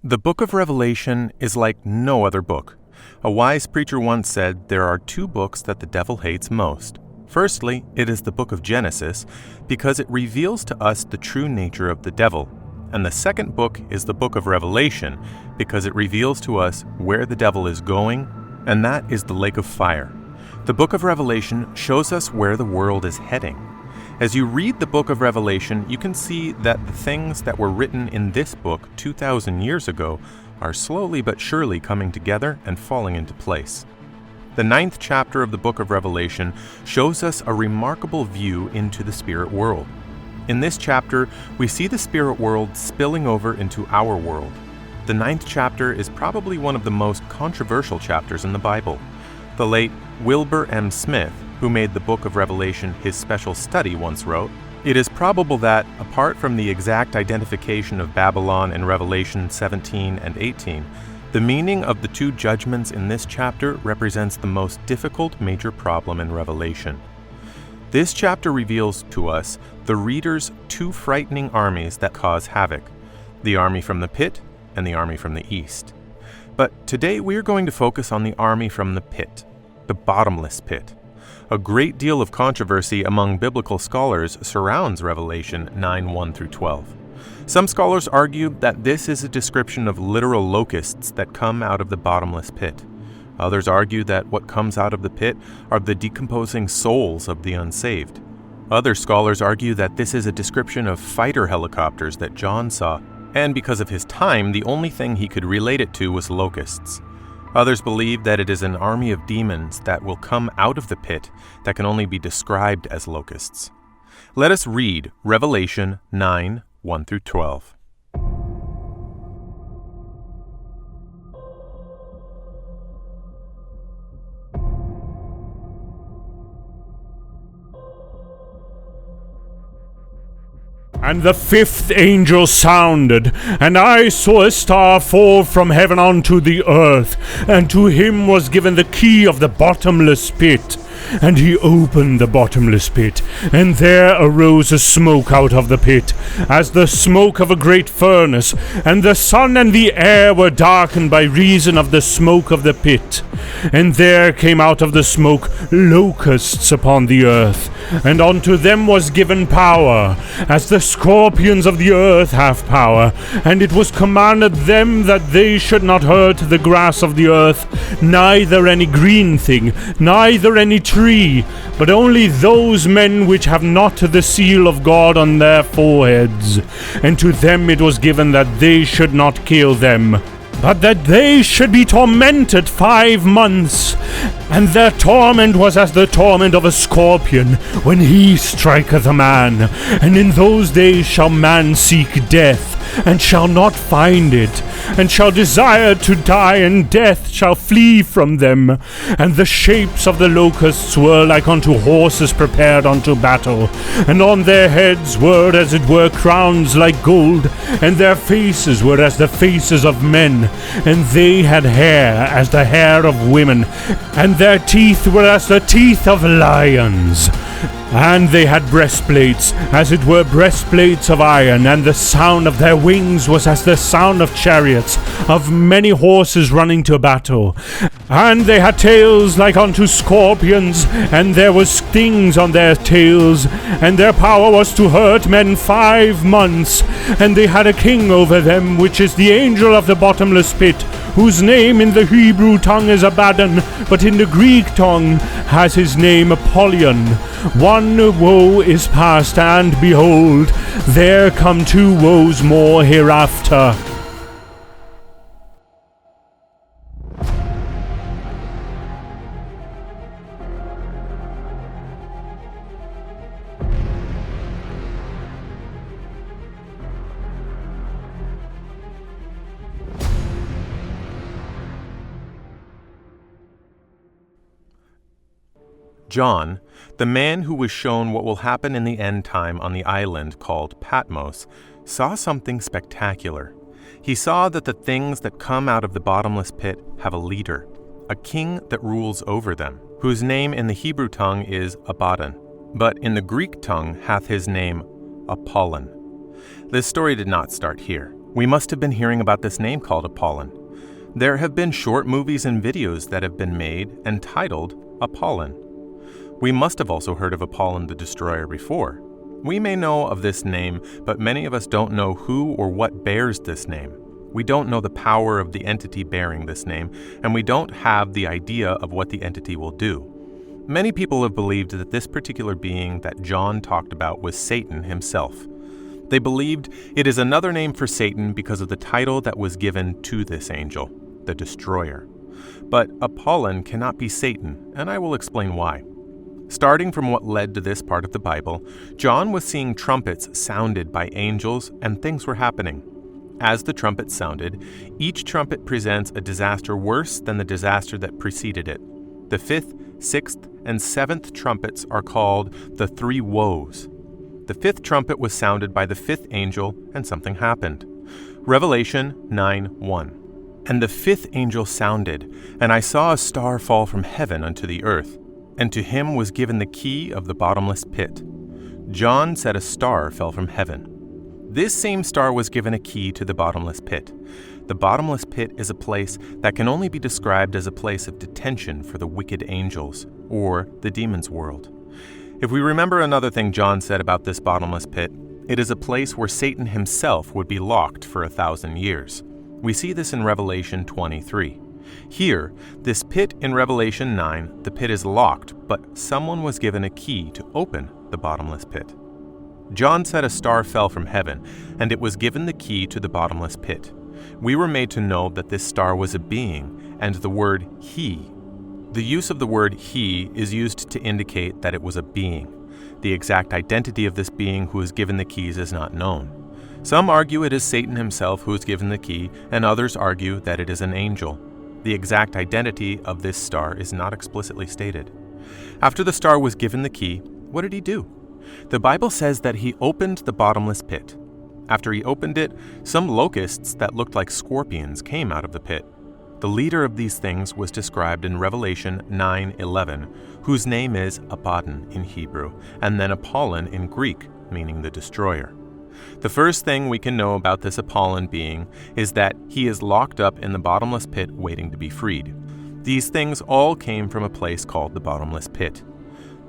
The book of Revelation is like no other book. A wise preacher once said there are two books that the devil hates most. Firstly, it is the book of Genesis, because it reveals to us the true nature of the devil. And the second book is the book of Revelation, because it reveals to us where the devil is going, and that is the lake of fire. The book of Revelation shows us where the world is heading. As you read the book of Revelation, you can see that the things that were written in this book 2,000 years ago are slowly but surely coming together and falling into place. The 9th chapter of the book of Revelation shows us a remarkable view into the spirit world. In this chapter, we see the spirit world spilling over into our world. The 9th chapter is probably one of the most controversial chapters in the Bible. The late Wilbur M. Smith, who made the book of Revelation his special study, once wrote, "It is probable that, apart from the exact identification of Babylon in Revelation 17 and 18, the meaning of the two judgments in this chapter represents the most difficult major problem in Revelation. This chapter reveals to us the reader's two frightening armies that cause havoc, the army from the pit and the army from the east. But today we are going to focus on the army from the pit, the bottomless pit. A great deal of controversy among biblical scholars surrounds Revelation 9:1-12. Some scholars argue that this is a description of literal locusts that come out of the bottomless pit. Others argue that what comes out of the pit are the decomposing souls of the unsaved. Other scholars argue that this is a description of fighter helicopters that John saw, and because of his time, the only thing he could relate it to was locusts. Others believe that it is an army of demons that will come out of the pit that can only be described as locusts. Let us read Revelation 9:1-12. And the fifth angel sounded, and I saw a star fall from heaven unto the earth, and to him was given the key of the bottomless pit. And he opened the bottomless pit, and there arose a smoke out of the pit, as the smoke of a great furnace, and the sun and the air were darkened by reason of the smoke of the pit. And there came out of the smoke locusts upon the earth, and unto them was given power, as the scorpions of the earth have power. And it was commanded them that they should not hurt the grass of the earth, neither any green thing, neither any tree, but only those men which have not the seal of God on their foreheads. And to them it was given that they should not kill them, but that they should be tormented 5 months. And their torment was as the torment of a scorpion, when he striketh a man. And in those days shall man seek death, and shall not find it, and shall desire to die, and death shall flee from them. And the shapes of the locusts were like unto horses prepared unto battle, and on their heads were as it were crowns like gold, and their faces were as the faces of men, and they had hair as the hair of women, and their teeth were as the teeth of lions. And they had breastplates, as it were breastplates of iron, and the sound of their wings was as the sound of chariots, of many horses running to battle. And they had tails like unto scorpions, and there was stings on their tails, and their power was to hurt men 5 months. And they had a king over them, which is the angel of the bottomless pit, whose name in the Hebrew tongue is Abaddon, but in the Greek tongue has his name Apollyon. One woe is past, and behold, there come 2 woes more hereafter. John, the man who was shown what will happen in the end time on the island called Patmos, saw something spectacular. He saw that the things that come out of the bottomless pit have a leader, a king that rules over them, whose name in the Hebrew tongue is Abaddon, but in the Greek tongue hath his name Apollyon. This story did not start here. We must have been hearing about this name called Apollon. There have been short movies and videos that have been made and titled Apollon. We must have also heard of Apollon the Destroyer before. We may know of this name, but many of us don't know who or what bears this name. We don't know the power of the entity bearing this name, and we don't have the idea of what the entity will do. Many people have believed that this particular being that John talked about was Satan himself. They believed it is another name for Satan because of the title that was given to this angel, the Destroyer. But Apollon cannot be Satan, and I will explain why. Starting from what led to this part of the Bible, John was seeing trumpets sounded by angels and things were happening. As the trumpets sounded, each trumpet presents a disaster worse than the disaster that preceded it. The 5th, 6th, and 7th trumpets are called the 3 Woes. The 5th trumpet was sounded by the 5th angel, and something happened. Revelation 9:1. And the 5th angel sounded, and I saw a star fall from heaven unto the earth, and to him was given the key of the bottomless pit. John said a star fell from heaven. This same star was given a key to the bottomless pit. The bottomless pit is a place that can only be described as a place of detention for the wicked angels, or the demons' world. If we remember another thing John said about this bottomless pit, it is a place where Satan himself would be locked for 1,000 years. We see this in Revelation 23. Here, this pit in Revelation 9, the pit is locked, but someone was given a key to open the bottomless pit. John said a star fell from heaven, and it was given the key to the bottomless pit. We were made to know that this star was a being, and the word he. The use of the word he is used to indicate that it was a being. The exact identity of this being who is given the keys is not known. Some argue it is Satan himself who is given the key, and others argue that it is an angel. The exact identity of this star is not explicitly stated. After the star was given the key, what did he do? The Bible says that he opened the bottomless pit. After he opened it, some locusts that looked like scorpions came out of the pit. The leader of these things was described in Revelation 9:11, whose name is Abaddon in Hebrew, and then Apollon in Greek, meaning the destroyer. The first thing we can know about this Apollon being is that he is locked up in the bottomless pit waiting to be freed. These things all came from a place called the bottomless pit.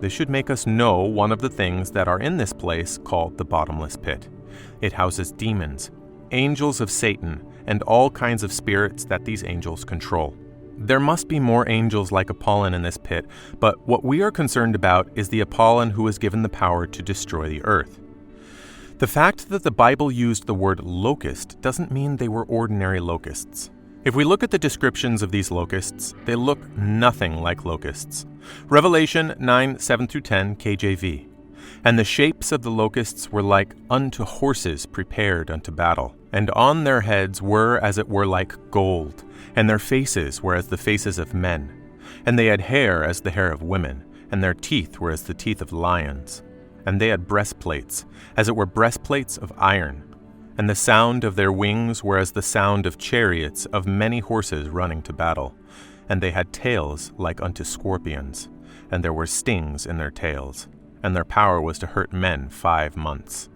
This should make us know one of the things that are in this place called the bottomless pit. It houses demons, angels of Satan, and all kinds of spirits that these angels control. There must be more angels like Apollon in this pit, but what we are concerned about is the Apollon who is given the power to destroy the earth. The fact that the Bible used the word locust doesn't mean they were ordinary locusts. If we look at the descriptions of these locusts, they look nothing like locusts. Revelation 9:7-10 KJV. And the shapes of the locusts were like unto horses prepared unto battle, and on their heads were as it were like gold, and their faces were as the faces of men. And they had hair as the hair of women, and their teeth were as the teeth of lions. And they had breastplates, as it were breastplates of iron. And the sound of their wings were as the sound of chariots of many horses running to battle. And they had tails like unto scorpions, and there were stings in their tails, and their power was to hurt men 5 months.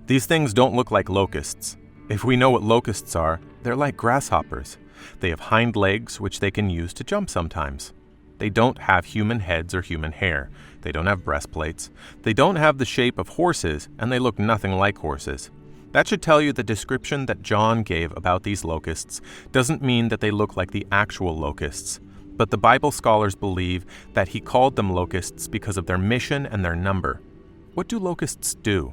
These things don't look like locusts. If we know what locusts are, they're like grasshoppers. They have hind legs which they can use to jump sometimes. They don't have human heads or human hair. They don't have breastplates. They don't have the shape of horses, and they look nothing like horses. That should tell you the description that John gave about these locusts doesn't mean that they look like the actual locusts, but the Bible scholars believe that he called them locusts because of their mission and their number. What do locusts do?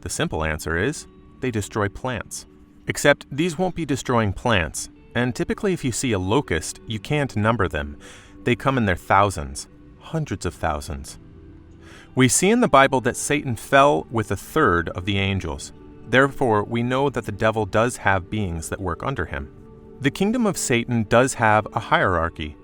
The simple answer is, they destroy plants. Except these won't be destroying plants, and typically if you see a locust, you can't number them. They come in their thousands, hundreds of thousands. We see in the Bible that Satan fell with 1/3 of the angels. Therefore, we know that the devil does have beings that work under him. The kingdom of Satan does have a hierarchy.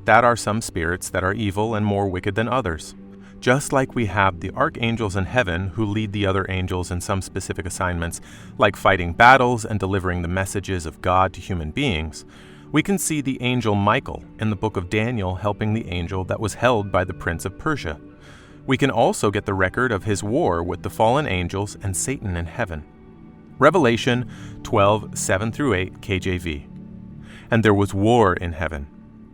That are some spirits that are evil and more wicked than others. Just like we have the archangels in heaven who lead the other angels in some specific assignments, like fighting battles and delivering the messages of God to human beings, we can see the angel Michael in the book of Daniel helping the angel that was held by the prince of Persia. We can also get the record of his war with the fallen angels and Satan in heaven. Revelation 12:7-8 KJV. And there was war in heaven.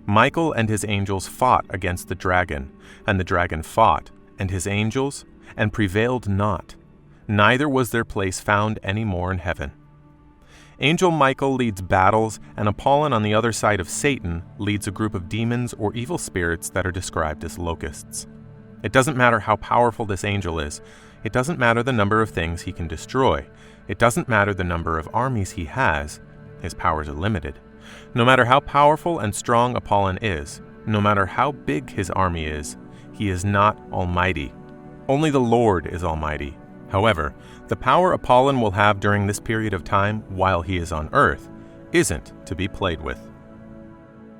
Michael and his angels fought against the dragon, and the dragon fought, and his angels, and prevailed not. Neither was their place found any more in heaven. Angel Michael leads battles, and Apollyon on the other side of Satan leads a group of demons or evil spirits that are described as locusts. It doesn't matter how powerful this angel is. It doesn't matter the number of things he can destroy. It doesn't matter the number of armies he has. His powers are limited. No matter how powerful and strong Apollyon is, no matter how big his army is, he is not almighty. Only the Lord is almighty. However, the power Apollyon will have during this period of time while he is on earth isn't to be played with.